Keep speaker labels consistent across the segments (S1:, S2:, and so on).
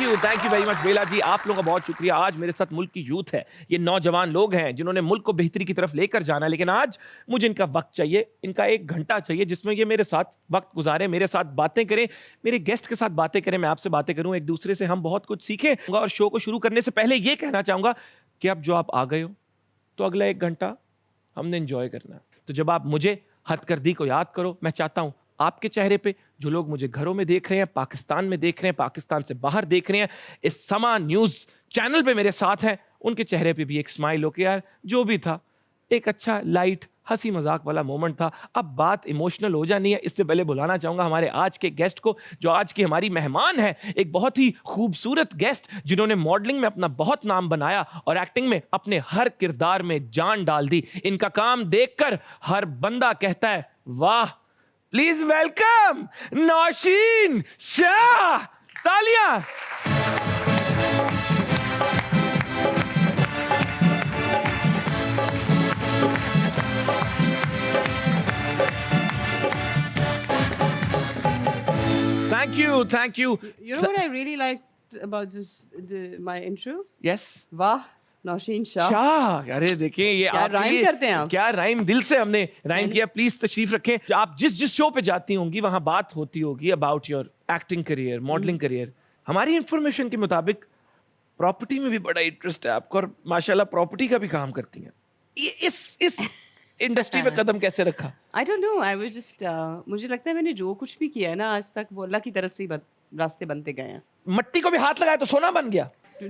S1: Thank you very much बेला जी, आप लोगों का बहुत शुक्रिया। आज मेरे साथ मुल्क की यूथ है, ये नौजवान लोग हैं जिन्होंने मुल्क को बेहतरी की तरफ लेकर जाना है, लेकिन आज मुझे इनका वक्त चाहिए, इनका 1 घंटा चाहिए जिसमें ये मेरे साथ वक्त गुजारें, मेरे साथ बातें करें, मेरे गेस्ट के साथ बातें करें, मैं आपसे बातें करूं, एक दूसरे से हम बहुत कुछ सीखें। और शो को शुरू करने से पहले ये कहना चाहूंगा कि अब जो आप आ गए हो तो अगला 1 घंटा हमने एंजॉय करना है। तो जब आप मुझे हथकरदी को याद करो, मैं चाहता हूं आपके चेहरे पे, जो लोग मुझे घरों में देख रहे हैं, पाकिस्तान में देख रहे हैं, पाकिस्तान से बाहर देख रहे हैं, इस समा न्यूज चैनल पे मेरे साथ हैं, उनके चेहरे पे भी एक स्माइल हो के यार जो भी था एक अच्छा लाइट हंसी मजाक वाला मोमेंट था। अब बात इमोशनल हो जानी है, इससे पहले बुलाना चाहूंगा हमारे आज के गेस्ट को, जो आज की हमारी मेहमान है, एक बहुत ही खूबसूरत गेस्ट जिन्होंने मॉडलिंग में अपना बहुत नाम बनाया और एक्टिंग में अपने हर किरदार में जान डाल दी। इनका काम देखकर हर बंदा कहता है वाह। Please welcome Nausheen Shah. तालियां। Thank you.
S2: You know what I really liked about my intro?
S1: Yes.
S2: वाह नौशीन शाह।
S1: शाह, अरे देखिए ये
S2: क्या
S1: आपके
S2: राइम
S1: लिए
S2: करते हैं आप?
S1: क्या राइम, दिल से हमने राइम किया। प्लीज तशरीफ रखें। आप जिस शो पे जाती होंगी वहां बात होती होगी about your acting career, modelling career. हमारी इंफॉर्मेशन के मुताबिक प्रॉपर्टी में भी बड़ा इंटरेस्ट है आपको और माशाल्लाह प्रॉपर्टी का भी काम करती हैं। ये इस इंडस्ट्री में कदम कैसे रखा?
S2: I don't know. I was just मुझे लगता है मैंने जो कुछ भी किया है ना आज तक वो अल्लाह की तरफ से ही रास्ते बनते गए हैं।
S1: मट्टी को भी हाथ लगाया तो सोना बन गया।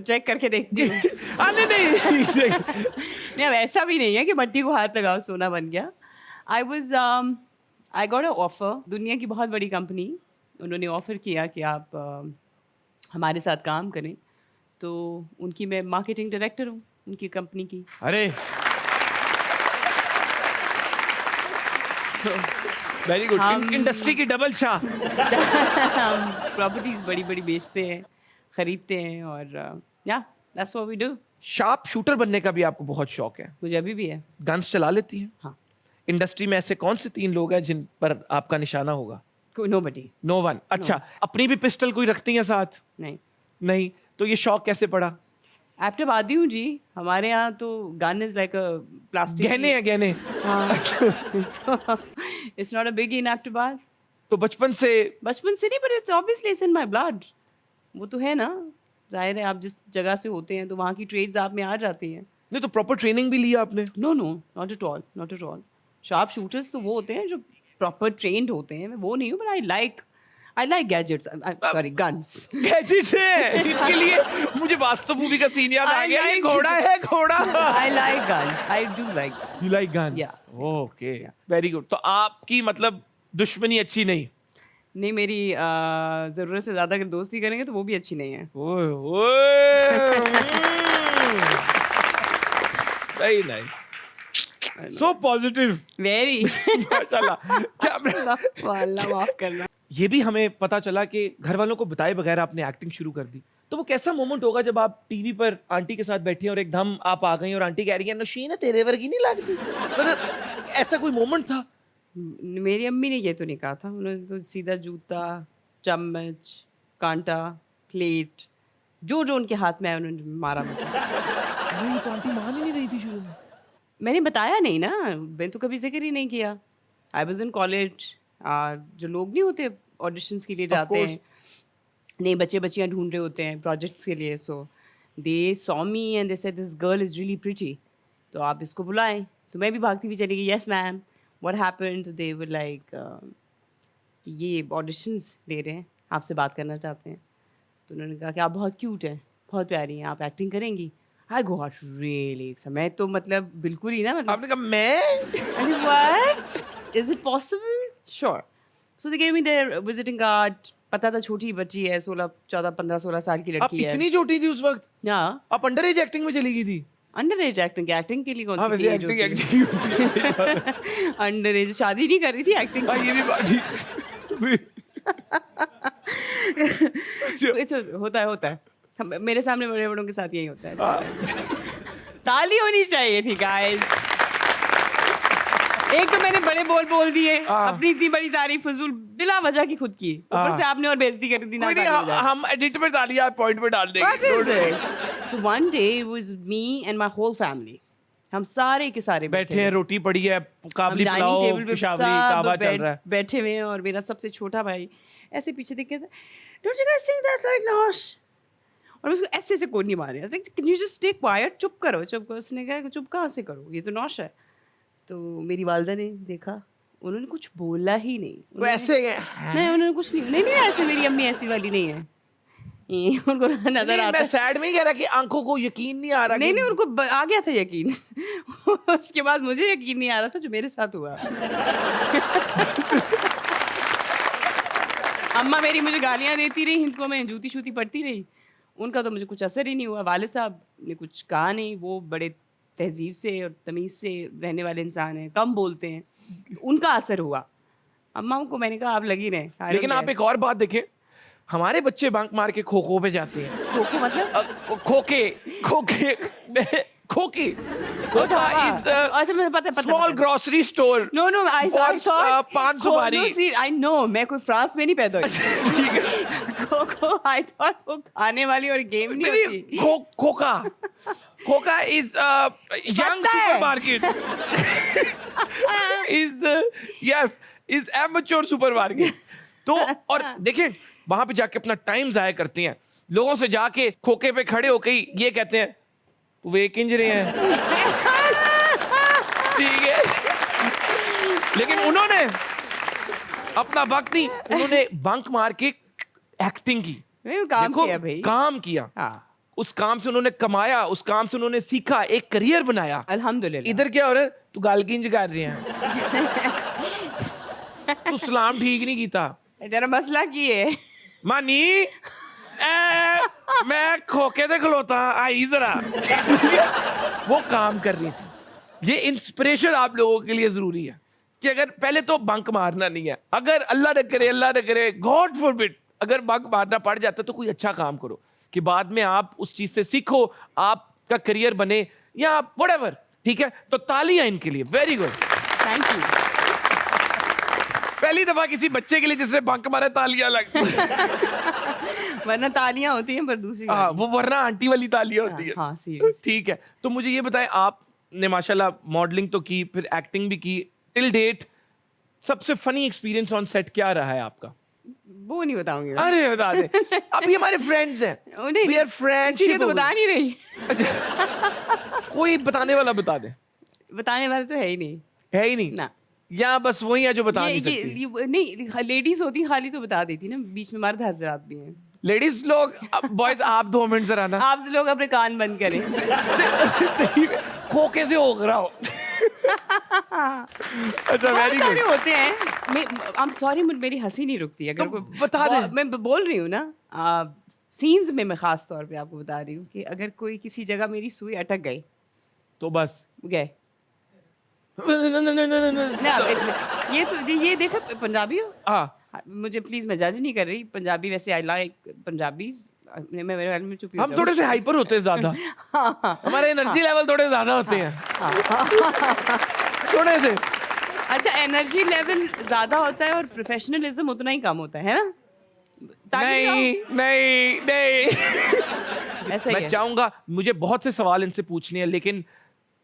S2: चेक करके देखती हूँ।
S1: नहीं
S2: नहीं अब ऐसा भी नहीं है कि मट्टी को हाथ लगाओ सोना बन गया। I got a offer, दुनिया की बहुत बड़ी कंपनी, उन्होंने ऑफर किया कि आप हमारे साथ काम करें, तो उनकी मैं मार्केटिंग डायरेक्टर हूँ उनकी कंपनी की।
S1: अरे वेरी गुड। इंडस्ट्री की डबल शाह।
S2: हम प्रॉपर्टीज बड़ी बड़ी बेचते हैं, खरीदते हैं और या that's what we do.
S1: Sharp shooter बनने का भी आपको बहुत शौक है।
S2: मुझे अभी भी है।
S1: गन्स चला लेती हैं?
S2: हाँ।
S1: इंडस्ट्री में ऐसे कौन से 3 लोग हैं जिन पर आपका निशाना होगा?
S2: नोबडी।
S1: No one. अच्छा, अपनी भी पिस्टल कोई रखती हैं साथ? नहीं। तो ये शौक कैसे पड़ा?
S2: एबटाबादी हूँ जी, हमारे यहाँ तो gun is like a plastic.
S1: गहने हैं गहने।
S2: It's not a big in Abbottabad.
S1: तो बचपन से
S2: नहीं, but it's obviously it's in my blood. वो तो है ना, जाहिर है आप जिस जगह से होते हैं तो वहाँ की ट्रेड्स आप में आ जाती हैं।
S1: नहीं तो प्रॉपर ट्रेनिंग भी लिया आपने?
S2: No not at all. Sharp shooters तो वो होते हैं जो प्रॉपर ट्रेंड होते हैं, मैं वो नहीं हूँ, but I like gadgets, sorry guns.
S1: Gadgets है इनके लिए। मुझे वास्तव मूवी का सीन याद आ गया। ये घोड़ा है, घोड़ा।
S2: I like guns, I do like guns.
S1: You like guns?
S2: या
S1: ओके, वेरी गुड। तो आपकी मतलब दुश्मनी अच्छी नहीं?
S2: नहीं, मेरी जरूरत से ज्यादा अगर दोस्ती करेंगे तो वो भी अच्छी नहीं है।
S1: ओए ओए। Very nice, so positive,
S2: very
S1: माशाल्लाह।
S2: अल्लाह माफ करना।
S1: ये भी हमें पता चला कि घर वालों को बताए बगैर आपने एक्टिंग शुरू कर दी। तो वो कैसा मोमेंट होगा जब आप टीवी पर आंटी के साथ बैठी हैं और एकदम आप आ गई और आंटी कह रही है नौशीन तेरे वर्गी नहीं लगती? मतलब ऐसा कोई मोमेंट था?
S2: मेरी अम्मी ने ये तो नहीं कहा था, उन्होंने तो सीधा जूता, चम्मच, कांटा, प्लेट, जो उनके हाथ में आया उन्होंने मारा मुझे।
S1: नहीं तो आंटी मान ही नहीं रही थी शुरू में?
S2: मैंने बताया नहीं ना, मैं तो कभी जिक्र ही नहीं किया। I was in college. जो लोग नहीं होते ऑडिशंस के लिए जाते हैं, नए बच्चे बच्चियाँ ढूंढ रहे होते हैं प्रोजेक्ट्स के लिए, so they saw me and they said this girl is really pretty, तो आप इसको बुलाएं। तो मैं भी भागती हुई चली गई, यस मैम व्हाट हैपेंड? तो दे वर लाइक ये ऑडिशंस ले रहे हैं, आपसे बात करना चाहते हैं। तो उन्होंने कहा कि आप बहुत क्यूट हैं, बहुत प्यारी हैं, आप एक्टिंग करेंगी? आई गॉट रियली, मैं तो मतलब बिल्कुल ही ना, मतलब
S1: आपने कहा मैं
S2: what is it possible? Sure. So they gave me their visiting card. पता था छोटी बच्ची है, 16 साल की लड़की है।
S1: आप इतनी छोटी थी उस वक्त?
S2: ना,
S1: आप अंडर एज एक्टिंग में चली गई थी?
S2: अंडर एज एक्टिंग के लिए कौन
S1: हाँ,
S2: सी एज होती है?
S1: एक्टिंग
S2: अंडर एज शादी नहीं कर रही थी, एक्टिंग।
S1: ये भी बात ठीक।
S2: होता है मेरे सामने बड़े बड़ों के साथ यही होता है। ताली होनी चाहिए थी गाइस। एक तो मैंने बड़े बोल दिए, अपनी इतनी बड़ी तारीफ फजूल बिला वजह की खुद की, ऊपर से आपने और बेइज्जती कर दी ना।
S1: कोई नहीं, हम एडिट में डालिए, आप पॉइंट पे डाल
S2: What
S1: देंगे।
S2: is this? So one day it was me and my whole family. हम सारे के सारे
S1: बैठे हैं, रोटी पड़ी है,
S2: हम
S1: काबली
S2: डाइनिंग
S1: पुलाव,
S2: टेबल पे
S1: पिशावरी,
S2: सब
S1: काबा चल रहा है।
S2: बैठे हुए हैं और मेरा सबसे छोटा भाई ऐसे पीछे देख के, Don't you guys think that's like nosh? और उसको ऐसे ऐसे कोड नहीं मारे। Like, Can you just stay quiet? चुप करो, चुप करो। उसने कहा चुप कहाँ से करो, ये तो नौश है। तो मेरी वालदा ने देखा, उन्होंने कुछ बोला ही नहीं।
S1: वैसे
S2: नहीं, उन्होंने कुछ नहीं, ऐसे मेरी अम्मी ऐसी वाली नहीं है। ये उनको नजर आता
S1: मैं
S2: है।
S1: सैड में ही कह रहा कि आंखों को यकीन नहीं आ रहा।
S2: नहीं, उनको आ गया था यकीन। उसके बाद मुझे यकीन नहीं आ रहा था जो मेरे साथ हुआ। अम्मा मेरी मुझे गालियां देती रही, इनको मैं जूती शूती पड़ती रही, उनका तो मुझे कुछ असर ही नहीं हुआ। वालिद साहब ने कुछ कहा नहीं, वो बड़े तहजीब से और तमीज़ से रहने वाले इंसान हैं, कम बोलते हैं, उनका असर हुआ। अम्मा को मैंने कहा आप लगी रहे।
S1: लेकिन आप एक और बात देखें, हमारे बच्चे बंक मार के खो खो पे जाते हैं।
S2: खोखो मतलब
S1: खोके
S2: अच्छा मुझे पता
S1: small grocery store.
S2: No I thought
S1: 500 बारी।
S2: आई नो, मैं कोई फ्रांस में नहीं पैदा हुई। खोखो आई थॉट वो खाने वाली और गेम नहीं होती।
S1: खोका is young supermarket, is amateur supermarket. तो और देखें, वहां पे जाके अपना टाइम जाया करते हैं, लोगों से जाके खोके पे खड़े होके ये कहते हैं तू वे किंज रहे हैं। ठीक है, लेकिन उन्होंने अपना वक्त नहीं, उन्होंने बंक मार के एक्टिंग की।
S2: काम
S1: देखो,
S2: किया भाई,
S1: काम किया।
S2: हाँ
S1: उस काम से उन्होंने कमाया, उस काम से उन्होंने सीखा, एक करियर बनाया।
S2: अल्हम्दुलिल्लाह।
S1: इधर क्या हो रहा है, तू गाल किंज कर रहे हैं। तू सलाम ठीक नहीं कीता।
S2: तेरा मसला की है
S1: मानी मैं खोके दे खलोता आई जरा। वो काम कर रही थी। ये इंस्पिरेशन आप लोगों के लिए जरूरी है कि अगर पहले तो बंक मारना नहीं है, अगर अल्लाह न करे गॉड फॉरबिड अगर बंक मारना पड़ जाता तो कोई अच्छा काम करो कि बाद में आप उस चीज से सीखो, आपका करियर बने या व्हाटएवर। ठीक है, तो तालियां इनके लिए, वेरी गुड,
S2: थैंक यू।
S1: पहली दफा किसी बच्चे के लिए जिसने बंक मारा तालियां लग।
S2: वरना तालियां होती हैं पर दूसरी
S1: हाँ, वो वरना आंटी वाली तालियां होती है।
S2: हाँ सीरियस।
S1: ठीक है, तो मुझे ये बताएं, आपने माशाल्लाह मॉडलिंग तो की, फिर एक्टिंग भी की, टिल डेट सबसे फनी एक्सपीरियंस ऑन सेट क्या रहा है आपका?
S2: वो नहीं बताऊंगी मैं।
S1: अरे बता दे, अभी हमारे फ्रेंड्स हैं,
S2: उन्हें-
S1: we are friendship
S2: इसीलिए तो
S1: हो गई।
S2: बता नहीं रही।
S1: कोई बताने वाला बता दे।
S2: बताने वाले तो है ही नहीं
S1: है ही नहीं
S2: ना।
S1: या बस वही है जो बता नहीं सकती।
S2: नहीं, लेडीज होती खाली तो बता देती ना, बीच में मर्द हजरात भी हैं।
S1: लेडीज लोग, बॉयज आप 2 मिनट जरा ना।
S2: आप लोग अपने कान बंद करें।
S1: खोके से हो रहा हो। अच्छा,
S2: बहुत
S1: वेरी
S2: सारे
S1: गुड।
S2: होते हैं। आई एम सॉरी, मेरी हंसी नहीं रुकती अगर
S1: तो
S2: कोई
S1: बता दे।
S2: मैं बोल रही हूँ ना, सीन्स में मैं खास तौर पे आपको बता रही हूँ कि अगर कोई किसी जगह मेरी सुई अटक गई,
S1: तो बस
S2: गए ना। ये देखो, पंजाबी हो।
S1: हाँ,
S2: मुझे प्लीज, मैं जज नहीं कर रही पंजाबी, वैसे आई लाइक पंजाबी। मैं मेरे बारे में चुप ही हो
S1: हम
S2: जाऊँ।
S1: थोड़े से हाइपर होते हैं ज्यादा। हमारे एनर्जी लेवल थोड़े ज्यादा होते हैं, थोड़े से।
S2: अच्छा, एनर्जी लेवल ज्यादा होता है और प्रोफेशनलिज्म उतना ही कम होता है ना?
S1: नहीं
S2: ऐसा ही
S1: मैं
S2: है।
S1: चाहूंगा, मुझे बहुत से सवाल इनसे पूछने हैं, लेकिन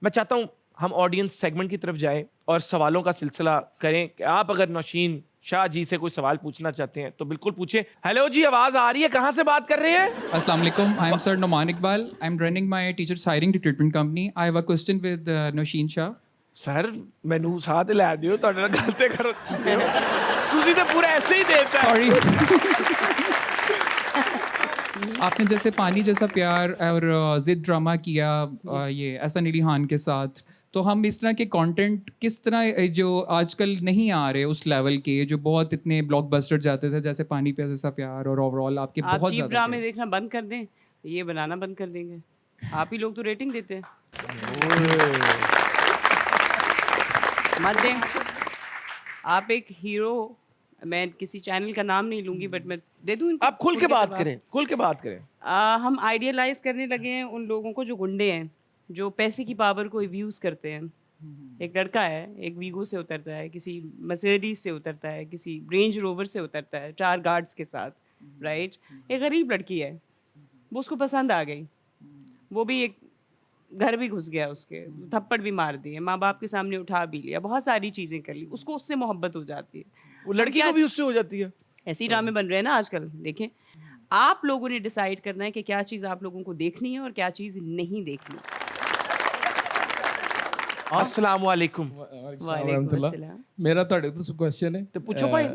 S1: मैं चाहता हूं हम ऑडियंस सेगमेंट की तरफ जाएं और सवालों का सिलसिला करें कि आप अगर नौशीन शाह जी से कोई सवाल पूछना चाहते हैं तो बिल्कुल पूछें। हेलो जी, आवाज आ रही है? कहां से बात कर रहे हैं?
S3: Assalamu alaikum. I am Sir Noman Iqbal. I am running my teachers hiring recruitment company. I have a question with Nosheen Shah.
S1: Sir मैनू साथ लै दियो, ਤੁਹਾਡੇ ਨਾਲ ਗੱਲ ਤੇ ਕਰ ਚੁੱਕੇ ਹੋ ਤੁਸੀਂ ਤਾਂ पूरा ऐसे ही देता है।
S3: Sorry. आपने जैसे पानी जैसा प्यार और जिद ड्रामा किया ये एहसान अली खान के साथ, तो हम इस तरह के कंटेंट किस तरह जो आजकल नहीं आ रहे उस लेवल के, जो बहुत इतने ब्लॉकबस्टर जाते थे जैसे पानी पे जैसा प्यार और ओवरऑल आपके
S2: आप
S3: बहुत
S2: चीप
S3: ज्यादा
S2: ड्रामे
S3: थे।
S2: देखना बंद कर दें, ये बनाना बंद कर देंगे। आप ही लोग तो रेटिंग देते हैं। मत दें। आप एक हीरो, मैं किसी चैनल का नाम नहीं लूंगी बट मैं दे दूं इनको।
S1: आप खुल के बात करें, खुल के बात करें।
S2: हम आइडियलाइज करने लगे हैं उन लोगों को जो गुंडे हैं, जो पैसे की पावर को अब्यूज करते हैं, एक लड़का है, एक वीगो से उतरता है, किसी मर्सिडीज से उतरता है, किसी रेंज रोवर से उतरता है 4 गार्ड्स के साथ, राइट? एक गरीब लड़की है, वो उसको पसंद आ गई, वो भी एक घर भी घुस गया उसके, थप्पड़ भी मार दिए, माँ बाप के सामने उठा भी लिया, बहुत सारी चीज़ें कर ली, उसको उससे मोहब्बत हो जाती है।
S1: वो लड़की को भी उससे हो जाती है।
S2: ऐसे ही ड्रामे बन रहे हैं ना आजकल, देखें। आप लोगों ने डिसाइड करना है कि क्या चीज़ आप लोगों को देखनी है और क्या चीज़ नहीं देखनी।
S1: अस्सलाम वालेकुम।
S2: वालेकुम अस्सलाम।
S4: मेरा ਤੁਹਾਡੇ ਤੋਂ क्वेश्चन है
S1: तो पूछो भाई।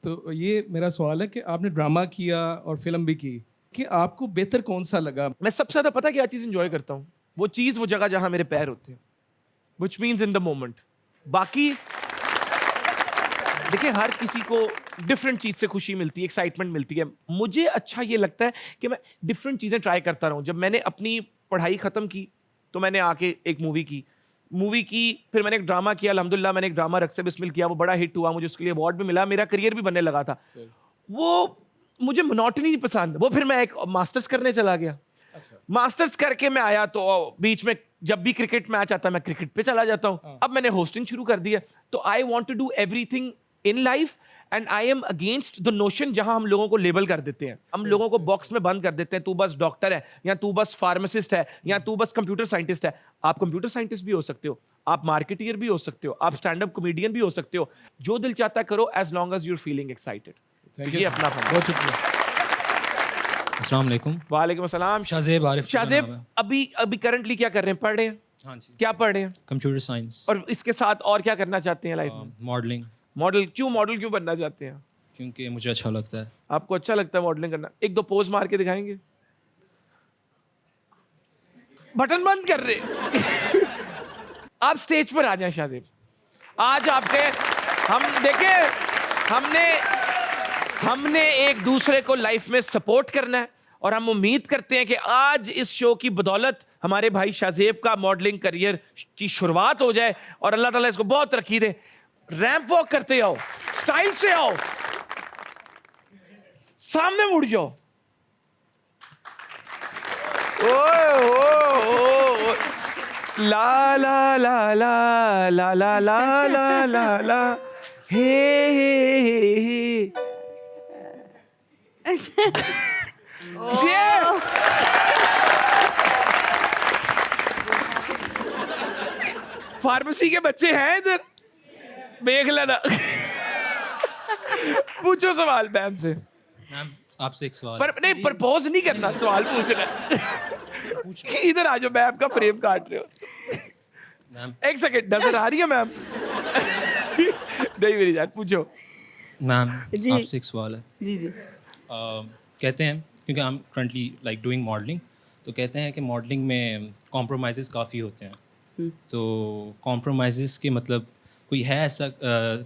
S4: तो ये मेरा सवाल है कि आपने ड्रामा किया और फिल्म भी की, कि आपको बेहतर कौन सा लगा?
S1: मैं सबसे ज्यादा पता क्या चीज एंजॉय करता हूँ, वो चीज वो जगह जहां मेरे पैर होते हैं, which means in the moment. बाकी देखिए हर किसी को डिफरेंट चीज से खुशी मिलती है, एक्साइटमेंट मिलती है। मुझे अच्छा ये लगता है कि मैं डिफरेंट चीजें ट्राई करता रहूं। जब मैंने अपनी पढ़ाई खत्म की तो मैंने आके एक मूवी की, फिर मैंने एक ड्रामा किया। अल्हम्दुलिल्लाह मैंने एक ड्रामा रक्स से बिस्मिल किया, वो बड़ा हिट हुआ, मुझे उसके लिए अवार्ड भी मिला, मेरा करियर भी बनने लगा था। वो मुझे मोनोटनी नहीं पसंद, वो फिर मैं एक मास्टर्स करने चला गया। मास्टर्स करके मैं आया तो बीच में जब भी क्रिकेट मैच आता मैं क्रिकेट पे चला जाता हूँ। अब मैंने होस्टिंग शुरू कर दी है, तो I want to do everything in life and I am against the notion जहां हम लोगों को लेबल कर देते हैं, हम लोगों को बॉक्स में बंद कर देते हैं। तू बस डॉक्टर है, या तू बस फार्मासिस्ट है, या तू बस कंप्यूटर साइंटिस्ट है। आप कंप्यूटर साइंटिस्ट भी हो सकते हो, आप मार्केटियर भी हो सकते हो, आप स्टैंड अप कॉमेडियन भी हो सकते हो। जो दिल चाहता है करो, as long as your feeling excited. ये अपना फन।
S4: बहुत शुक्रिया।
S5: अस्सलाम वालेकुम।
S1: वालेकुम अस्सलाम।
S5: शाहजेब आरिफ का नाम
S1: शाहजेब
S5: है।
S1: अभी करंटली क्या कर रहे हैं? पढ़ रहे हैं?
S5: हाँ जी।
S1: क्या पढ़ रहे हैं?
S5: कंप्यूटर साइंस
S1: और इसके साथ और क्या करना चाहते हैं लाइफ में?
S5: मॉडलिंग,
S1: मॉडल क्यों बनना चाहते हैं?
S5: क्योंकि मुझे अच्छा लगता है।
S1: आपको अच्छा लगता है मॉडलिंग करना? एक दो पोज मार के दिखाएंगे? बटन बंद कर रहे। आप स्टेज पर आ जाएं शाहजेब। आज आपके हम देखें, हमने एक दूसरे को लाइफ में सपोर्ट करना है, और हम उम्मीद करते हैं कि आज इस शो की बदौलत हमारे भाई शाहजेब का मॉडलिंग करियर की शुरुआत हो जाए, और अल्लाह ताला इसको बहुत तरक्की दे। रैंप वॉक करते आओ, स्टाइल से आओ, सामने मुड़ जाओ। ओए ओ ओ ला ला ला ला ला ला ला ला ला ला हे फार्मेसी के बच्चे हैं इधर, देख लेना। पूछो सवाल मैम से।
S5: मैम आपसे एक सवाल
S1: पर नहीं, प्रपोज नहीं करना, सवाल पूछना है। इधर आ जाओ, मैम का फ्रेम काट रहे हो।
S5: मैम।
S1: एक सेकंड, नजर आ रही है मैम? नहीं मेरी जान, पूछो।
S5: मैम
S2: जी।
S5: आपसे एक सवाल है।
S2: जी जी।
S5: कहते हैं, क्योंकि I am currently like doing modelling, तो कहते हैं कि मॉडलिंग में कॉम्प्रोमाइज़ काफ़ी होते हैं। तो कॉम्प्रोमाइज़ के मतलब कोई है ऐसा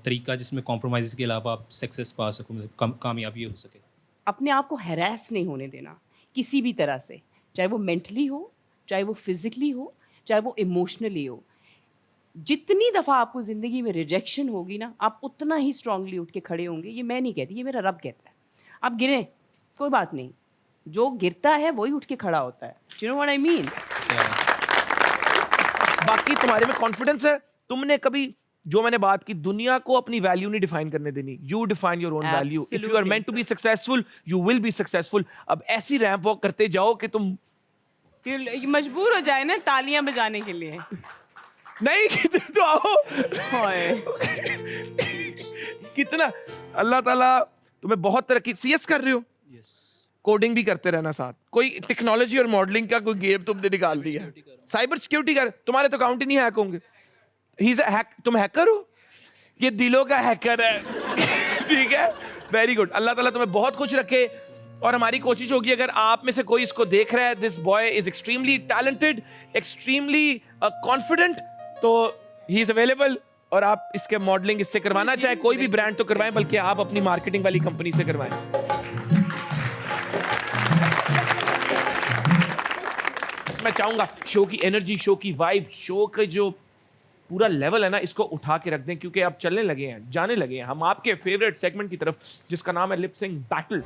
S5: तरीका जिसमें कॉम्प्रोमाइज़ के अलावा आप सक्सेस पा सको, मतलब कामयाबी हो सके?
S2: अपने आप को हैरेस नहीं होने देना किसी भी तरह से, चाहे वो मेंटली हो, चाहे वो फिजिकली हो, चाहे वो इमोशनली हो। जितनी दफ़ा आपको ज़िंदगी में रिजेक्शन होगी ना, आप उतना ही स्ट्रांगली उठ के खड़े होंगे। ये मैं नहीं कहती, ये मेरा रब कहता है। आप गिरें, कोई बात नहीं, जो गिरता है वही उठ के खड़ा होता है। You know what I mean?
S1: बाकी तुम्हारे में कॉन्फिडेंस है। तुमने कभी, जो मैंने बात की, दुनिया को अपनी वैल्यू नहीं डिफाइन करने देनी। You define your own value. If you are meant to be successful, you will be successful. अब ऐसी रैंप वॉक करते जाओ कि तुम
S2: मजबूर हो जाए ना तालियां बजाने के लिए।
S1: नहीं, कितने तो आओ। कितना अल्लाह ताला तुम्हें बहुत तरक्की। सीएस कर रहे हो? कोडिंग भी करते रहना साथ। कोई टेक्नोलॉजी और मॉडलिंग का कोई गेम तुमने निकाल दिया। साइबर सिक्योरिटी कर, तुम्हारे तो अकाउंट ही नहीं हैक होंगे। तुम हैकर हो? ये दिलों का हैकर है। ठीक है, वेरी गुड। अल्लाह ताला तुम्हें बहुत खुश रखे, और हमारी कोशिश होगी अगर आप में से कोई इसको देख रहा है, this boy is extremely talented, extremely confident, तो ही इज अवेलेबल, और आप इसके मॉडलिंग इससे करवाना चाहे कोई भी ब्रांड तो करवाएं, बल्कि आप अपनी मार्केटिंग वाली कंपनी से करवाएं। मैं चाहूंगा शो की एनर्जी, शो की वाइब, शो का जो पूरा लेवल है ना, इसको उठा के रख दें, क्योंकि अब चलने लगे हैं, जाने लगे हैं हम आपके फेवरेट सेगमेंट की तरफ, जिसका नाम है lip sync battle.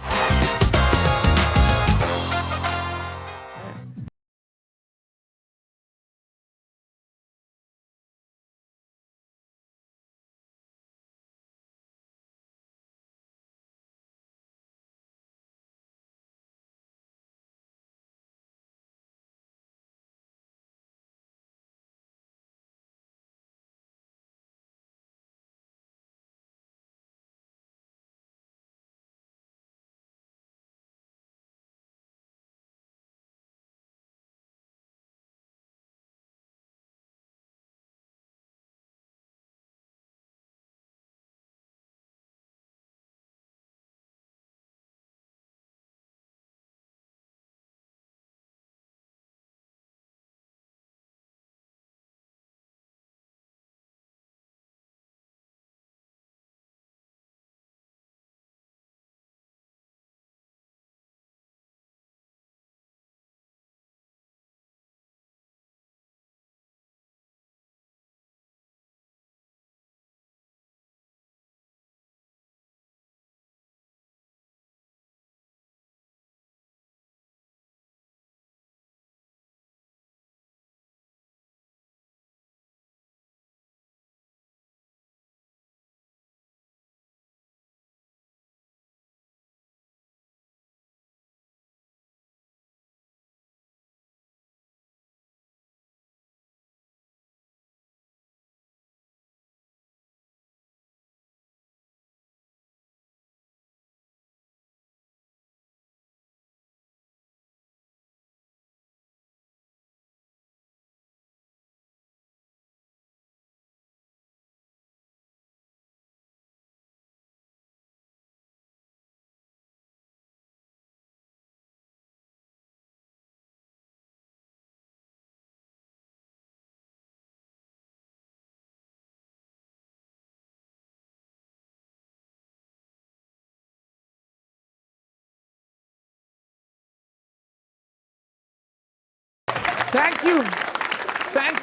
S1: Thank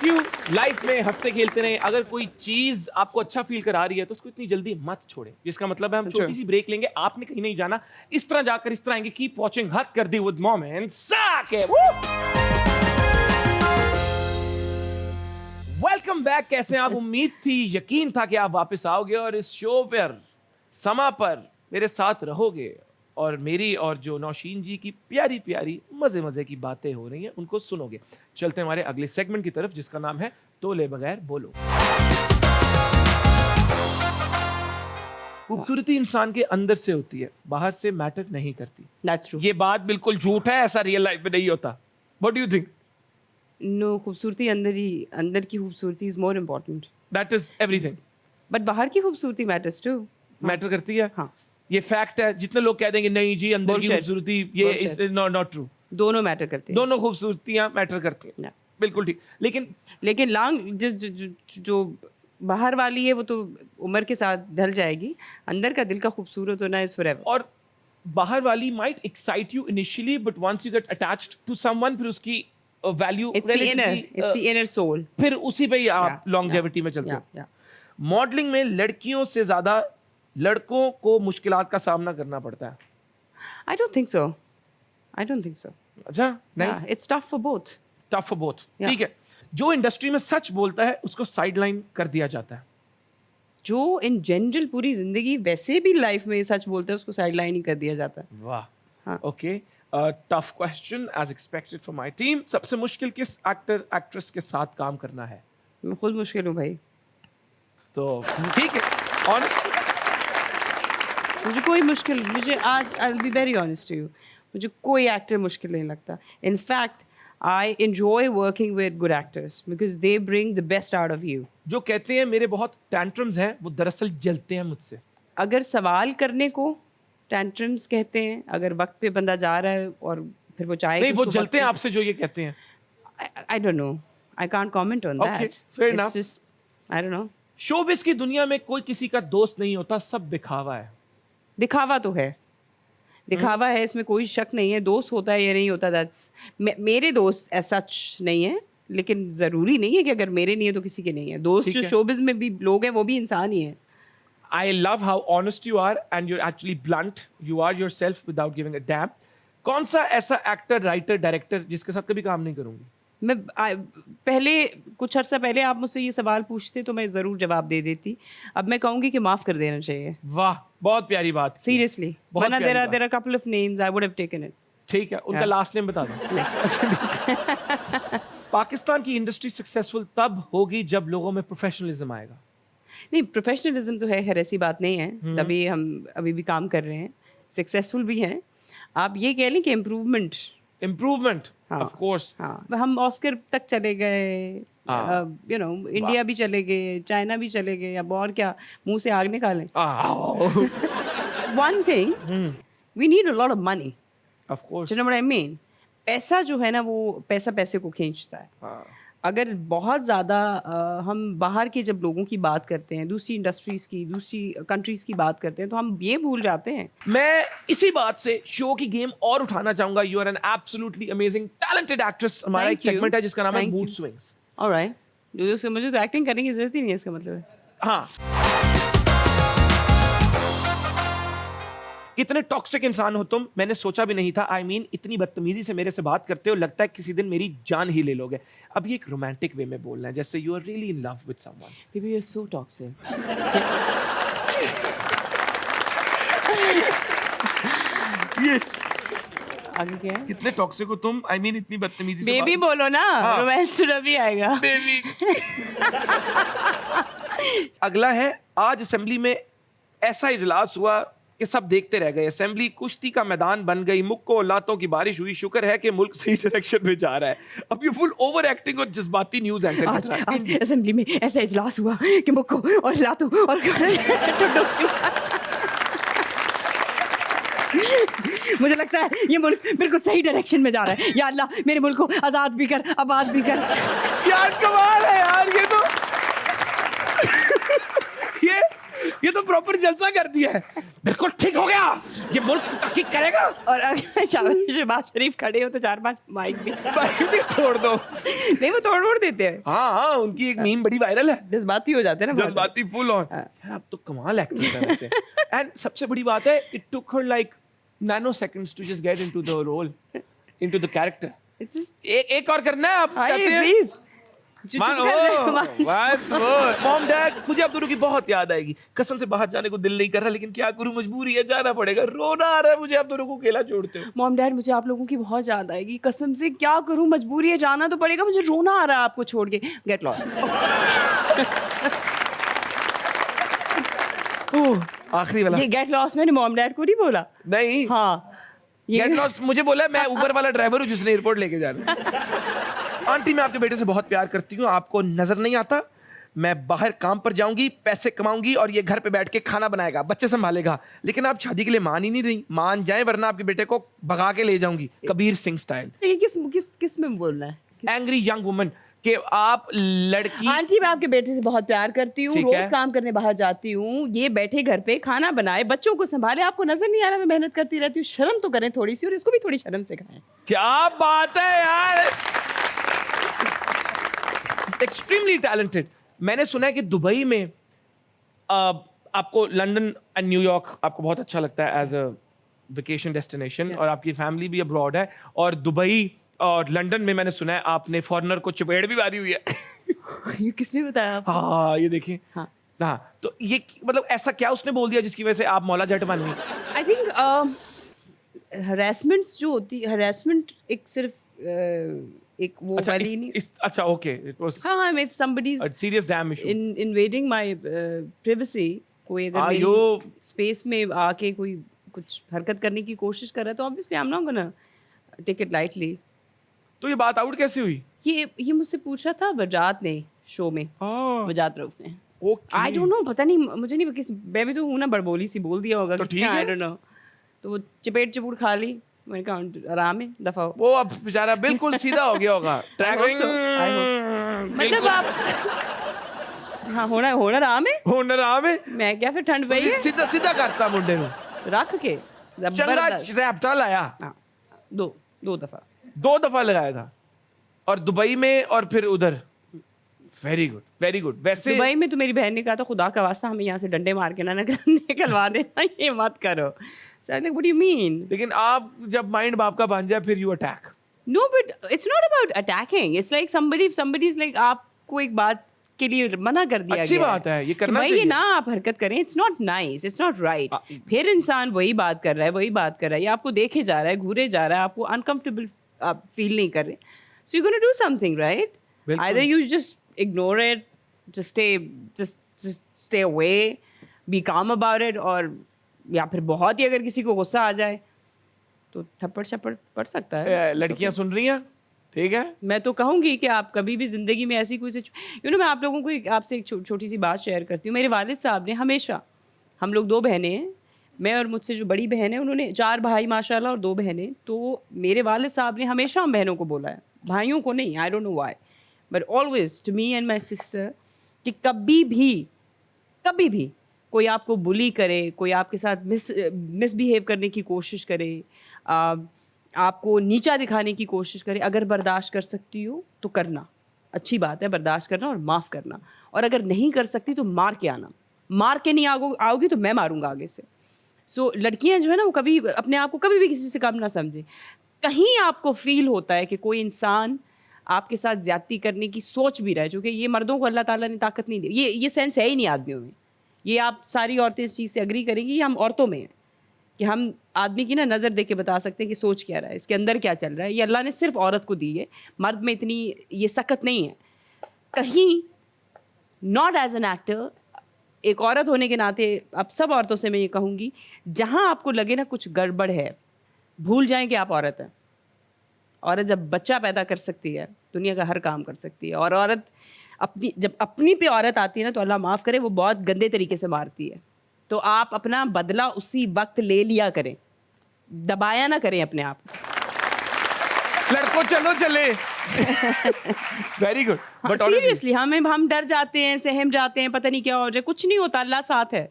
S1: you. Life में हंसते खेलते रहें। अगर कोई चीज आपको अच्छा फील करा रही है तो उसको इतनी जल्दी मत छोड़ें। जिसका मतलब है हम छोटी सी ब्रेक लेंगे, आपने कहीं नहीं जाना, इस तरह जाकर इस तरह आएंगे। कीप वॉचिंग हद कर दी विद मोमेंट्स। Welcome back. कैसे हैं आप? उम्मीद थी, यकीन था कि आप वापस आओगे और इस शो पर समा पर मेरे साथ रहोगे और मेरी और जो नौशीन जी की प्यारी प्यारी मजे मजे की बातें हो रही हैं उनको सुनोगे। चलते हैं हमारे अगले सेगमेंट की तरफ जिसका नाम है तोले बगैर बोलो। खूबसूरती इंसान के अंदर से होती है, बाहर से मैटर नहीं करती।
S2: That's true.
S1: ये बात बिल्कुल झूठ है, ऐसा रियल लाइफ में नहीं होता। What do you think?
S2: No, खूबसूरती अंदर की खूबसूरती is more important.
S1: That is everything.
S2: But बाहर की खूबसूरती मैटर्स टू।
S1: मैटर करती है।
S2: हाँ,
S1: ये फैक्ट है। जितने लोग कह देंगे नहीं जी अंदर की
S2: Bullshit.
S1: खूबसूरती, ये
S2: Bullshit.
S1: Is not true.
S2: दोनों मैटर करते हैं।
S1: दोनों खूबसूरतियां मैटर करती हैं।
S2: Yeah.
S1: बिल्कुल ठीक। लेकिन
S2: जो बाहर वाली है वो तो उम्र के साथ ढल जाएगी। अंदर का दिल का खूबसूरत होना इज फॉरएवर।
S1: और बाहर वाली might excite you initially, but once you get attached to someone, फिर उसकी value
S2: it's the inner soul.
S1: फिर उसी पे ही आप
S2: Yeah,
S1: लॉन्जेविटी में चलते हो।
S2: या
S1: मॉडलिंग में लड़कियों से ज्यादा लड़कों को मुश्किलात का सामना करना पड़ता है।
S2: I don't think so.
S1: अच्छा, नहीं,
S2: it's tough for both.
S1: Tough for both.
S2: Yeah.
S1: ठीक है। जो इंडस्ट्री में सच बोलता है उसको साइडलाइन कर दिया जाता है।
S2: जो इन जनरल पूरी जिंदगी वैसे भी लाइफ में सच बोलते हैं उसको साइडलाइन ही कर दिया जाता है।
S1: वाह।
S2: हाँ।
S1: Okay, tough question as expected from my team. सबसे मुश्किल किस एक्टर एक्ट्रेस के साथ काम करना है?
S2: मैं खुद मुश्किल हूँ भाई।
S1: तो ठीक है, ऑनेस्ट।
S2: मुझे आज I will be very honest to you, मुझे कोई एक्टर मुश्किल नहीं लगता। In fact I enjoy working with good actors because they bring the best out of you.
S1: जो कहते हैं मेरे बहुत टैंट्रम्स हैं, वो दरअसल जलते हैं मुझसे।
S2: अगर सवाल करने को टेंट्रम्स कहते हैं, अगर वक्त पे बंदा जा रहा है और फिर वो चाहे
S1: नहीं, वो जलते हैं आपसे जो ये कहते हैं।
S2: आई don't no, I can't comment on
S1: Okay,
S2: that.
S1: fair enough.
S2: Just I don't no.
S1: Showbiz की दुनिया में कोई किसी का दोस्त नहीं होता, सब दिखावा है।
S2: दिखावा तो है, दिखावा है, इसमें कोई शक नहीं है। दोस्त होता है या नहीं होता, दैट्स मेरे दोस्त एज सच नहीं है, लेकिन ज़रूरी नहीं है कि अगर मेरे नहीं है तो किसी के नहीं है। दोस्त
S1: ठीक
S2: जो
S1: है।
S2: शोबिज़ में भी लोग हैं वो भी इंसान ही है।
S1: I love how honest you are and you're actually blunt. You are yourself without giving a damn. कौन सा ऐसा एक्टर, राइटर, डायरेक्टर जिसके साथ कभी काम नहीं करूंगी?
S2: पहले कुछ अर्सा पहले आप मुझसे ये सवाल पूछते तो मैं ज़रूर जवाब दे देती। अब मैं कहूँगी कि माफ़ कर देना चाहिए।
S1: वाह, बहुत प्यारी बात।
S2: सीरियसली,
S1: बहुत
S2: वरना
S1: प्यारी
S2: there are couple of names I would have taken it.
S1: ठीक है, उनका लास्ट नेम बता दो। पाकिस्तान की इंडस्ट्री सक्सेसफुल तब होगी जब लोगों में प्रोफेशनलिज्म आएगा।
S2: नहीं, प्रोफेशनलिज्म तो है, खैर ऐसी बात नहीं है, तभी हम अभी भी काम कर रहे हैं, सक्सेसफुल भी हैं। आप ये कह लें कि इम्प्रूवमेंट
S1: हाँ, ऑफ कोर्स।
S2: हाँ, हम ऑस्कर तक चले गए, यू नो, इंडिया भी चले गए, चाइना भी चले गए, अब और क्या मुंह से आग निकालें। One thing, we need a lot of money,
S1: of course.
S2: You know what I mean. पैसा जो है ना, वो पैसा पैसे को खींचता है। अगर बहुत ज़्यादा हम बाहर के जब लोगों की बात करते हैं, दूसरी इंडस्ट्रीज़ की, दूसरी कंट्रीज़ की बात करते हैं, तो हम ये भूल जाते हैं।
S1: मैं इसी बात से शो की गेम और उठाना चाहूंगा। You are an absolutely amazing talented actress. हमारा एक
S2: Thank you.
S1: सेगमेंट है जिसका नाम है
S2: Thank
S1: mood
S2: you.
S1: Swings.
S2: Alright, मुझे तो एक्टिंग करने की ज़रूरत ही नहीं है, इसका मतलब है।
S1: हाँ, कितने टॉक्सिक इंसान हो तुम, मैंने सोचा भी नहीं था। आई मीन इतनी बदतमीजी से मेरे से बात करते हो, लगता है किसी दिन मेरी जान ही ले लोगे। अब ये एक रोमांटिक वे में बोलना है, जैसे you are really in love with someone.
S2: Baby, you're so toxic.
S1: ये
S2: आगे क्या है?
S1: कितने टॉक्सिक हो तुम, आई मीन इतनी बदतमीजी से
S2: बेबी बोलो ना,
S1: हाँ।
S2: रोमांस तो तभी आएगा।
S1: बेबी। अगला है, आज असेंबली में ऐसा इजलास हुआ कि सब देखते रह गए। असेंबली कुश्ती का मैदान बन गई, मुक्कों और लातों की बारिश हुई। शुक्र है कि मुल्क सही डायरेक्शन में जा रहा है। अब ये फुल ओवर एक्टिंग और जज्बाती न्यूज एंकर
S2: आज असेंबली में ऐसा इजलास हुआ कि मुक्कों और लातों और मुझे लगता है ये मुल्क बिल्कुल सही डायरेक्शन में जा रहा है। या अल्लाह, मेरे मुल्क को आजाद भी कर, आबाद भी कर।
S1: यार कमाल है यार, ये तो प्रॉपर जलसा कर दिया है, बिल्कुल ठीक हो गया, ये मुल्क तरक्की करेगा।
S2: और अगर शहबाज शरीफ खड़े हो तो 4-5 माइक भी
S1: भी छोड़ दो।
S2: नहीं, वो तोड़ देते हैं,
S1: हाँ, उनकी एक मीम बड़ी वायरल है,
S2: जज्बाती हो जाते हैं ना बहुत।
S1: जज्बाती फुल ऑन। यार आप तो कमाल एक्टर है वैसे। एंड सबसे बड़ी बात है, it took her like nano seconds to just get into the role, into the character.
S2: It's just,
S1: एक और करना है, आप
S2: आइए
S1: कहते हैं?
S2: प्लीज।
S1: मॉम डैड, मुझे आप दोनों की बहुत याद आएगी, कसम से बाहर जाने को दिल नहीं कर रहा, लेकिन क्या करूं, मजबूरी है, जाना पड़ेगा, रोना आ रहा है मुझे आप दोनों को अकेला छोड़ते हो।
S2: मॉम डैड, मुझे आप लोगों की बहुत याद आएगी, कसम से क्या करूं, मजबूरी है, जाना तो पड़ेगा, मुझे रोना आ रहा है आपको छोड़ के। Get lost.
S1: आखिरी वाला
S2: ये गेट लॉस्ट मैंने मॉम डैड को नहीं बोला।
S1: नहीं,
S2: हाँ,
S1: गेट लॉस्ट मुझे बोला, मैं ऊबर वाला ड्राइवर हूँ जिसने एयरपोर्ट लेके जाना है। आंटी, मैं आपके बेटे से बहुत प्यार करती हूँ, आपको नजर नहीं आता, मैं बाहर काम पर जाऊंगी, पैसे कमाऊंगी और ये घर पे बैठ के खाना बनाएगा, बच्चे संभालेगा, लेकिन आप शादी के लिए मान ही नहीं रही। मान जाए वरना आपके बेटे को भगा के ले जाऊंगी, कबीर सिंह स्टाइल।
S2: ये किस में बोलना है?
S1: एंग्री यंग वुमन कि आप लड़की।
S2: आंटी, मैं आपके बेटे से बहुत प्यार करती हूँ,
S1: ठीक है।
S2: रोज काम करने बाहर जाती हूँ, ये बैठे घर पे खाना बनाए, बच्चों को संभाले, आपको नजर नहीं आ रहा मैं मेहनत करती रहती हूँ? शर्म तो करें थोड़ी सी, और इसको भी थोड़ी शर्म सिखाएं।
S1: क्या बात है यार, एक्सट्रीमली टैलेंटेड। मैंने सुना है कि दुबई में आपको लंदन एंड न्यूयॉर्क आपको बहुत अच्छा लगता है एज अ वेकेशन डेस्टिनेशन, और आपकी फैमिली भी अब्रॉड है, और दुबई और लंदन में मैंने सुना है आपने फॉरेनर को चपेट भी मारी हुई है।
S2: ये किसने बताया आपको?
S1: हाँ, ये देखिए।
S2: हाँ।
S1: हाँ, तो ये मतलब ऐसा क्या उसने बोल दिया जिसकी वजह से आप मौला जट बन गई?
S2: आई थिंक हरासमेंट्स जो होती है, हरासमेंट एक सिर्फ एक वो
S1: अच्छा,
S2: वाली नहीं।
S1: अच्छा, ओके, इट वाज
S2: हाँ, if somebody is
S1: a serious damn issue.
S2: invading my privacy, कोई अगर
S1: Are you-
S2: मेरी स्पेस में आके कोई कुछ हरकत करने की कोशिश कर रहा है तो obviously I'm not gonna take it lightly.
S1: तो ये बात आउट कैसे हुई?
S2: ये मुझसे पूछा था वजात ने, शो में, वजात रऊफ ने।
S1: ओके,
S2: आई डोंट नो, पता नहीं, मुझे नहीं, किस मैं भी तो हूँ ना, बड़बोली सी बोल दिया होगा
S1: तो
S2: कि
S1: ठीक है।
S2: आई डोंट नो। तो वो चपेट चपूट खा ली, मैंने कहा आराम है, दफा हो।
S1: वो अब बेचारा बिल्कुल सीधा हो गया होगा।
S2: I hope so, I hope so. मतलब आप हाँ, होना आराम है,
S1: होनर आवे
S2: मैं क्या फिर ठंड पई है
S1: सीधा सीधा करता मुंडे नु
S2: रख के
S1: चंगा
S2: जबरदस्त।
S1: रैप्टा लाया,
S2: हाँ, दो दफा।
S1: 2 दफा लगाया था, और दुबई में और फिर उधर। Very good, very good. वैसे
S2: दुबई में तो मेरी बहन ने कहा था खुदा का वास्ता हमें यहाँ से डंडे मार के ना निकलवा देना, ये मत करो। So I was like, what do you mean?
S1: लेकिन आप जब माइंड बाप का बन जाए फिर you attack.
S2: No, but it's not about attacking. It's like somebody's like आपको एक बात के लिए मना कर दिया
S1: अच्छी
S2: गया
S1: बात है, ये करना
S2: कि भाई
S1: चाहिए।
S2: ये ना आप हरकत करें, it's not nice, it's not right. फिर इंसान वही बात कर रहा है, ये आपको देखे जा रहा है, घूरे जा रहा है, आपको uncomfortable आप फील नहीं कर रहे, so you're going to do something, right?
S1: बिल्कुल।
S2: Either you just ignore it, just stay away, be calm about it, और या फिर बहुत ही अगर किसी को गुस्सा आ जाए तो थप्पड़ छप्पड़ पड़ सकता है।
S1: लड़कियां सुन रही हैं, ठीक है?
S2: मैं तो कहूँगी कि आप कभी भी ज़िंदगी में ऐसी कोई मैं आप लोगों को आपसे एक छोटी सी बात शेयर करती हूँ। मेरे वालिद साहब ने हमेशा, हम लोग 2 बहनें हैं, मैं और मुझसे जो बड़ी बहन है, उन्होंने 4 भाई माशाल्लाह और 2 बहनें, तो मेरे वालिद साहब ने हमेशा हम बहनों को बोला है, भाइयों को नहीं, I don't know why, but always to me and my sister, कि कभी भी कोई आपको बुली करे, कोई आपके साथ मिसबिहेव करने की कोशिश करे, आपको नीचा दिखाने की कोशिश करे, अगर बर्दाश्त कर सकती हो तो करना, अच्छी बात है, बर्दाश्त करना और माफ़ करना, और अगर नहीं कर सकती तो मार के आना, मार के नहीं आओगी तो मैं मारूंगा आगे से। सो लड़कियां जो है ना, वो कभी अपने आप को कभी भी किसी से कम ना समझे। कहीं आपको फील होता है कि कोई इंसान आपके साथ ज्यादती करने की सोच भी रहा है, क्योंकि ये मर्दों को अल्लाह ताला ने ताकत नहीं दी, ये सेंस है ही नहीं आदमियों में। ये आप सारी औरतें इस चीज़ से अग्री करेंगी, ये हम औरतों में है कि हम आदमी की ना नज़र देख के बता सकते हैं कि सोच क्या रहा है, इसके अंदर क्या चल रहा है। ये अल्लाह ने सिर्फ औरत को दी है, मर्द में इतनी ये सकत नहीं है। कहीं नॉट एज एन एक्टर, एक औरत होने के नाते अब सब औरतों से मैं ये कहूँगी, जहाँ आपको लगे ना कुछ गड़बड़ है, भूल जाएं कि आप औरत हैं। औरत जब बच्चा पैदा कर सकती है, दुनिया का हर काम कर सकती है, और औरत जब अपनी पे औरत आती है ना, तो अल्लाह माफ़ करे, वो बहुत गंदे तरीके से मारती है। तो आप अपना बदला उसी वक्त ले लिया करें, दबाया ना करें अपने आप।
S1: लड़कों चलो चले। Very good. बट
S2: सीरियसली हम डर जाते हैं, सहम जाते हैं, पता नहीं क्या हो जाए, कुछ नहीं होता, अल्लाह साथ है।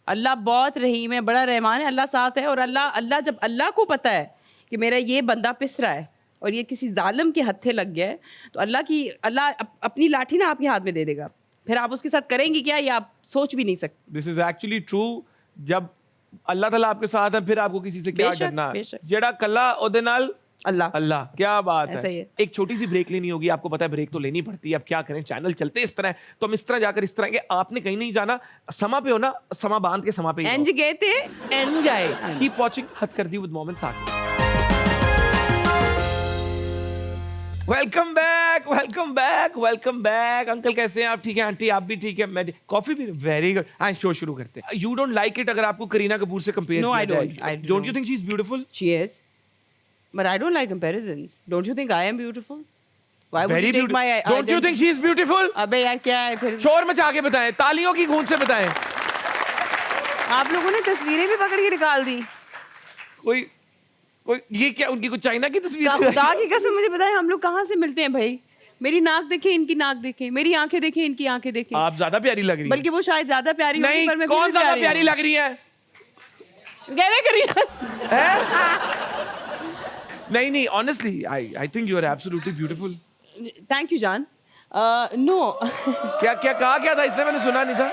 S2: अल्लाह बहुत रहीम है, बड़ा रहमान है, अल्लाह साथ है। और अल्लाह जब अल्लाह को पता है कि मेरा ये बंदा पिस रहा है और ये किसी जालिम के हत्थे लग गया है, तो अल्लाह अपनी लाठी ना आपके हाथ में दे देगा। फिर आप उसके साथ करेंगी क्या, ये आप सोच भी नहीं सकते।
S1: This is actually true. जब अल्लाह ताला आपके साथ है फिर आपको किसी से क्या
S2: बेशक,
S1: डरना है।
S2: बेशक।
S1: जेड़ा कल्ला ओदे नाल
S2: अल्लाह
S1: क्या बात
S2: ऐसा ही
S1: है।
S2: है।
S1: एक छोटी सी ब्रेक लेनी होगी, आपको पता है ब्रेक तो लेनी पड़ती है, अब क्या करें, चैनल चलते इस तरह है, तो हम इस तरह जाकर इस तरह के, आपने कहीं नहीं जाना, समा पे हो ना, समा बांध के समा पे
S2: एंज गए थे।
S1: एंजॉय, कीप वॉचिंग हद कर दी with moment Saqib. Welcome back, welcome back, welcome back. Uncle कैसे हैं आप? ठीक है आंटी, आप भी ठीक है? मैं कॉफी भी वेरी गुड। हाँ, शो शुरू करते हैं। यू डोंट लाइक इट अगर आपको करीना कपूर से कंपेयर
S2: No,
S1: किया
S2: I don't.
S1: जाए?
S2: I
S1: don't you think she is beautiful?
S2: She is. But I don't like comparisons. Don't you think I am beautiful? Why would
S1: very
S2: you take my
S1: beautiful. Don't you think she is beautiful?
S2: अबे यार क्या है फिर?
S1: शोर मचा के बताएं, तालियों की गूंज से बताएं।
S2: आप लोगों ने तस्वीरें भी पकड़ के निकाल दी।
S1: कोई कोई ये क्या, उनकी कुछ चाइना की तस्वीर है?
S2: खुदा की कसम मुझे बताएं, हम लोग कहाँ से मिलते हैं भाई? मेरी नाक देखें, इनकी नाक देखें, मेरी आंखें देखें, इनकी आंखें देखें।
S1: आप ज्यादा प्यारी लग रही हैं।
S2: बल्कि वो शायद ज्यादा प्यारी होगी,
S1: नहीं,
S2: पर मैं फिर
S1: कौन
S2: भी
S1: ज्यादा
S2: प्यारी
S1: प्यारी
S2: हूँ।
S1: लग रही है?
S2: कहने करिए।
S1: नहीं नहीं, honestly I think you are absolutely beautiful.
S2: Thank you जान। नो
S1: क्या क्या कहा क्या था इसने? मैंने सुना नहीं था।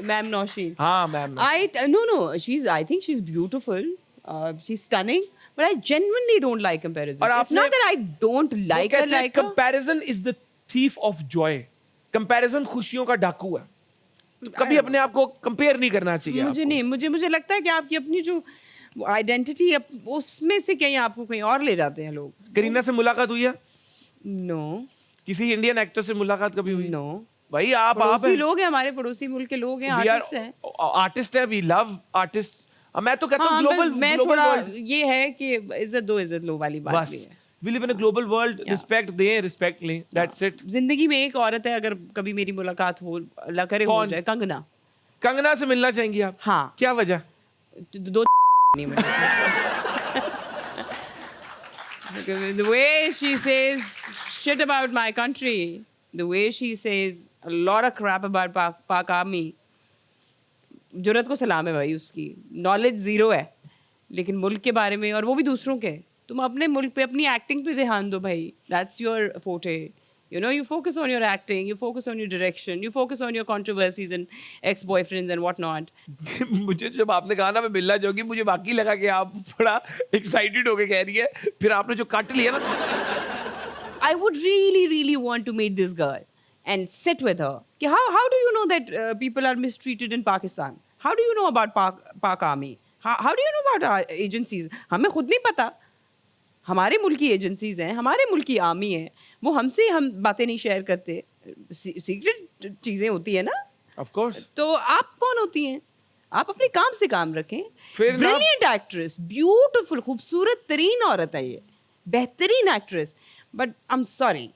S2: मैम नौशीन।
S1: हाँ ma'am.
S2: No, I think she's beautiful. She's stunning, but I genuinely don't like comparisons.
S1: और
S2: It's
S1: आपने-
S2: not that I don't like her, like her.
S1: Comparison is the thief of Joy. Comparison खुशियों का डाकू है। तो कभी अपने आप को कंपेयर नहीं करना चाहिए
S2: मुझे
S1: आपको।
S2: नहीं, मुझे लगता है कि आपकी अपनी जो आइडेंटिटी उसमें से कहीं आपको कहीं और ले जाते हैं लोग।
S1: करीना से मुलाकात हुई है?
S2: नो
S1: किसी इंडियन एक्टर से मुलाकात कभी हुई?
S2: नो
S1: भाई आप
S2: पड़ोसी लोग हैं, हमारे पड़ोसी मुल्क के लोग हैं, आर्टिस्ट हैं।
S1: आर्टिस्ट है, वी लव आर्टिस्ट। मैं तो कहता हूँ
S2: हाँ,
S1: ग्लोबल
S2: मैं
S1: ग्लोबल
S2: थोड़ा
S1: वर्ल्ड।
S2: ये है कि इज्जत दो इज्जत लो वाली बात
S1: बस
S2: भी है।
S1: We live in a global world, respect दें, रिस्पेक्ट लें, दैट्स इट।
S2: जिंदगी में एक औरत है, अगर कभी मेरी मुलाकात हो, अल्लाह करे हो
S1: कौन?
S2: जाए, कंगना।
S1: कंगना से मिलना चाहेंगी आप?
S2: हाँ।
S1: क्या वजह?
S2: दो नहीं मिलते। The way she says shit about my country, the way she says a lot of crap about Pak Army, जुरत को सलाम है भाई उसकी। नॉलेज जीरो है, लेकिन मुल्क के बारे में, और वो भी दूसरों के। तुम अपने मुल्क पे, अपनी एक्टिंग पे ध्यान दो भाई। दैट्स योर फोटे। You know, you focus on your acting, you focus on your direction, you focus on your controversies and ex-boyfriends and whatnot.
S1: मुझे जब आपने कहा ना मैं मिलना चाहूंगी, मुझे वाकई लगा कि आप बड़ा एक्साइटेड होके कह रही है, फिर आपने जो कट लिया ना।
S2: I would really want to meet this girl and sit with her. कि how do you know that people are mistreated in Pakistan? How do you know about Pak Army? How do you know about our agencies? हमें खुद नहीं पता। हमारे मुल्क की agencies हैं, हमारे मुल्क की आर्मी है, वो हमसे हम बातें नहीं शेयर करते। सीक्रेट चीज़ें होती है ना।
S1: Of course.
S2: तो आप कौन होती हैं? आप अपने काम से काम रखें।
S1: फिर ना-
S2: ब्रिलियंट एक्ट्रेस, ब्यूटीफुल, खूबसूरत तरीन औरत है ये, बेहतरीन actress. But I am sorry,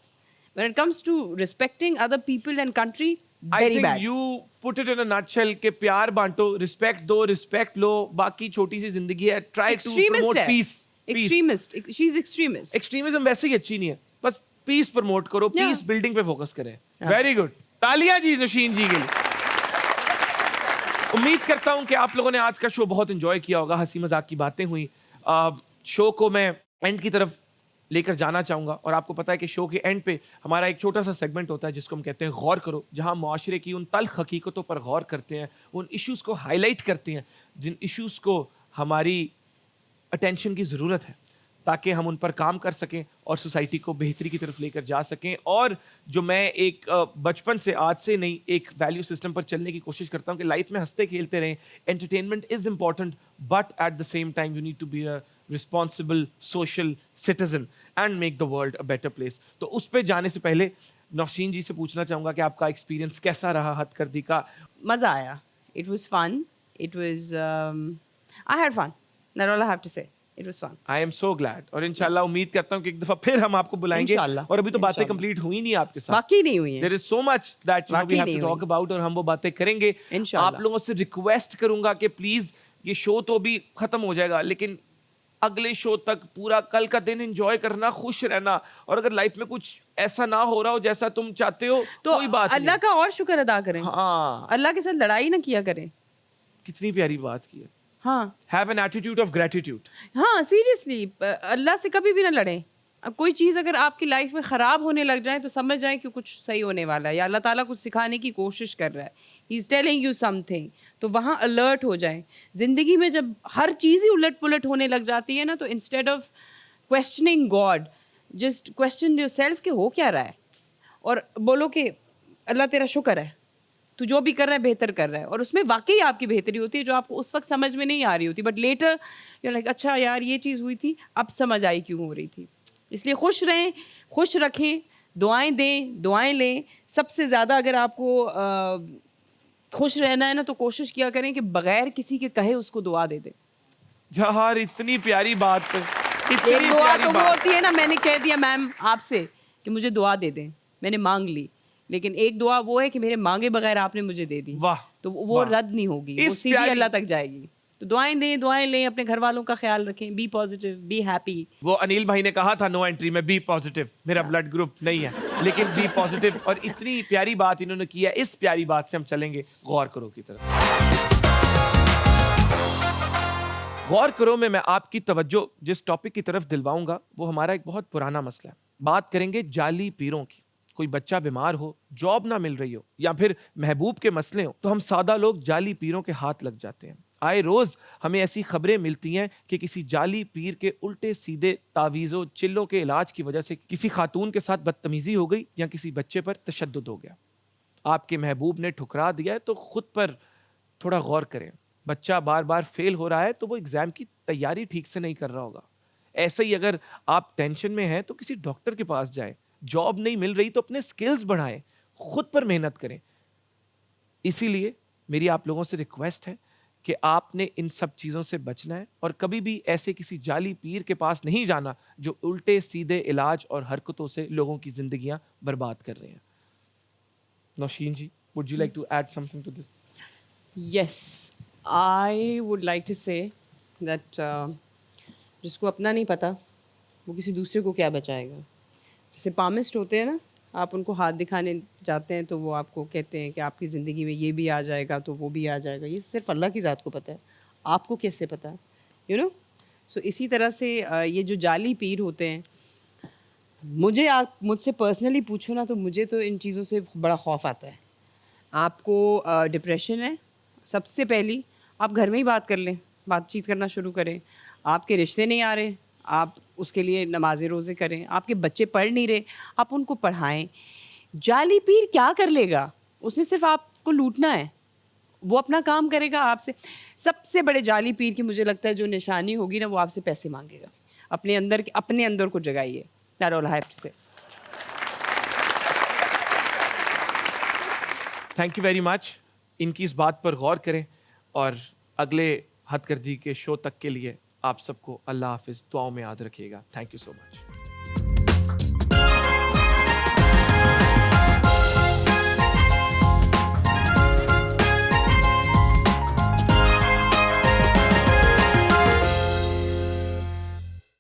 S2: when it comes to respecting other people and country,
S1: I
S2: very
S1: think
S2: bad.
S1: You put it in a nutshell के प्यार बांटो, रिस्पेक्ट दो, रिस्पेक्ट लो, बाकी छोटी सी जिंदगी है, ट्राई टू
S2: एक्सट्रीमिस्ट
S1: प्रमोट
S2: है,
S1: peace.
S2: Extremist, she is extremist.
S1: Extremism वैसे ही अच्छी नहीं है, बस पीस प्रमोट करो,
S2: Yeah.
S1: पीस बिल्डिंग पे फोकस करें। वेरी गुड, तालियां जी नशीन जी के लिए। उम्मीद करता हूं कि आप लोगों ने आज का शो बहुत एंजॉय किया होगा, हंसी मजाक की बातें हुई। शो को मैं एंड की तरफ लेकर जाना चाहूंगा, और आपको पता है कि शो के एंड पे हमारा एक छोटा सा सेगमेंट होता है जिसको हम कहते हैं गौर करो, जहां मुआशरे की उन तल्ख हकीकतों पर गौर करते हैं, उन इश्यूज को हाईलाइट करते हैं जिन इश्यूज को हमारी अटेंशन की ज़रूरत है, ताकि हम उन पर काम कर सकें और सोसाइटी को बेहतरी की तरफ लेकर जा सकें। और जो मैं एक बचपन से, आज से नहीं, एक वैल्यू सिस्टम पर चलने की कोशिश करता हूं कि लाइफ में हंसते खेलते रहें। Entertainment is important, but at the same time you need to be a responsible social citizen and make the world a better place. तो उस पर जाने से पहले नौशीन जी से पूछना चाहूँगा कि आपका एक्सपीरियंस कैसा रहा हथकरदी का?
S2: मज़ा आया। It was fun. It was I had fun. That's all I have to say. It was fun.
S1: I am so glad, और इंशाल्लाह उम्मीद करता हूँ कि एक दफ़ा फिर हम आपको बुलाएंगे।
S2: इंशाल्लाह,
S1: और अभी तो बातें
S2: इंशाल्लाह।
S1: कंप्लीट हुई नहीं आपके साथ,
S2: बाकी नहीं हुई है।
S1: There is so much that we
S2: वाकई
S1: have to
S2: नहीं
S1: talk
S2: हुई।
S1: about, और हम वो बातें करेंगे।
S2: इंशाल्लाह।
S1: आप लोगों से रिक्वेस्ट करूंगा कि प्लीज, ये शो तो अभी खत्म हो जाएगा, लेकिन अगले शो तक पूरा कल का दिन एंजॉय करना, खुश रहना, और अगर लाइफ में कुछ ऐसा ना हो रहा हो जैसा तुम चाहते हो
S2: तो
S1: कोई बात
S2: अल्लाह
S1: नहीं।
S2: का और शुक्र अदा करें।
S1: हाँ,
S2: अल्लाह के साथ लड़ाई ना किया करें।
S1: कितनी प्यारी बात की है.
S2: हाँ
S1: Have an attitude of gratitude.
S2: हाँ सीरियसली अल्लाह से कभी भी ना लड़ें. अब कोई चीज़ अगर आपकी लाइफ में ख़राब होने लग जाए तो समझ जाए कि कुछ सही होने वाला है या अल्लाह ताला कुछ सिखाने की कोशिश कर रहा है. He is telling you something. तो वहाँ अलर्ट हो जाए. ज़िंदगी में जब हर चीज़ ही उलट पुलट होने लग जाती है ना, तो instead of questioning God, just question yourself कि हो क्या रहा है, और बोलो कि अल्लाह तेरा शुक्र है, तू जो भी कर रहा है बेहतर कर रहा है. और उसमें वाकई आपकी बेहतरी होती है जो आपको उस वक्त समझ में नहीं आ रही होती, बट लेटर यू लाइक अच्छा यार ये चीज़ हुई थी, अब समझ आई क्यों हो रही थी. इसलिए खुश रहें, खुश रखें, दुआएं दें, दुआएं लें. सबसे ज़्यादा अगर आपको खुश रहना है ना, तो कोशिश किया करें कि बगैर किसी के कहे उसको दुआ दे दें.
S1: यार इतनी प्यारी बात, इतनी
S2: एक दुआ
S1: प्यारी
S2: तो वो
S1: बात.
S2: होती है ना, मैंने कह दिया मैम आपसे कि मुझे दुआ दे दें, मैंने मांग ली, लेकिन एक दुआ वो है कि मेरे मांगे बगैर आपने मुझे दे दी,
S1: वाह,
S2: तो वो
S1: वाह.
S2: रद्द नहीं होगी, वो
S1: इस
S2: सीधी
S1: प्यारी-
S2: अल्लाह तक जाएगी. तो दुआएं दें, दुआएं लें, अपने घर वालों का ख्याल रखें, बी पॉजिटिव, बी हैप्पी.
S1: वो अनिल भाई ने कहा था नो एंट्री में बी पॉजिटिव, मेरा ब्लड ग्रुप नहीं है, लेकिन बी पॉजिटिव. और इतनी प्यारी बात इन्होंने की है. इस प्यारी बात से हम चलेंगे गौर करो की तरफ. गौर करो में मैं आपकी तवज्जो जिस टॉपिक की तरफ दिलवाऊंगा वो हमारा एक बहुत पुराना मसला है. बात करेंगे जाली पीरों की. कोई बच्चा बीमार हो, जॉब ना मिल रही हो, या फिर महबूब के मसले हो, तो हम सादा लोग जाली पीरों के हाथ लग जाते हैं. आए रोज हमें ऐसी खबरें मिलती हैं कि किसी जाली पीर के उल्टे सीधे तावीज़ों चिल्लों के इलाज की वजह से किसी खातून के साथ बदतमीजी हो गई या किसी बच्चे पर तशद्दुद हो गया. आपके महबूब ने ठुकरा दिया है तो खुद पर थोड़ा गौर करें. बच्चा बार बार फेल हो रहा है तो वो एग्जाम की तैयारी ठीक से नहीं कर रहा होगा. ऐसे ही अगर आप टेंशन में हैं तो किसी डॉक्टर के पास जाएं. जॉब नहीं मिल रही तो अपने स्किल्स बढ़ाएं, खुद पर मेहनत करें. इसीलिए मेरी आप लोगों से रिक्वेस्ट है कि आपने इन सब चीज़ों से बचना है और कभी भी ऐसे किसी जाली पीर के पास नहीं जाना जो उल्टे सीधे इलाज और हरकतों से लोगों की जिंदगियां बर्बाद कर रहे हैं. Nausheen ji, would you like to add something to this?
S2: Yes, I would like to say that जिसको अपना नहीं पता वो किसी दूसरे को क्या बचाएगा. जैसे पामिस्ट होते हैं ना, आप उनको हाथ दिखाने जाते हैं तो वो आपको कहते हैं कि आपकी ज़िंदगी में ये भी आ जाएगा तो वो भी आ जाएगा. ये सिर्फ अल्लाह की ज़ात को पता है, आपको कैसे पता है, यू नो. सो इसी तरह से ये जो जाली पीर होते हैं, मुझे आप मुझसे पर्सनली पूछो ना तो मुझे तो इन चीज़ों से बड़ा खौफ आता है. आपको डिप्रेशन है, सबसे पहली आप घर में ही बात कर लें, बातचीत करना शुरू करें. आपके रिश्ते नहीं आ रहे, आप उसके लिए नमाज़े रोज़े करें. आपके बच्चे पढ़ नहीं रहे, आप उनको पढ़ाएं. जाली पीर क्या कर लेगा, उसने सिर्फ आपको लूटना है, वो अपना काम करेगा. आपसे सबसे बड़े जाली पीर की मुझे लगता है जो निशानी होगी ना, वो आपसे पैसे मांगेगा. अपने अंदर को जगाइए. That's all I have to say.
S1: Thank you very much. इनकी इस बात पर गौर करें और अगले हदगर्दी के शो तक के लिए आप सबको अल्लाह हाफिज़ दुआओं में याद रखिएगा. Thank you so much.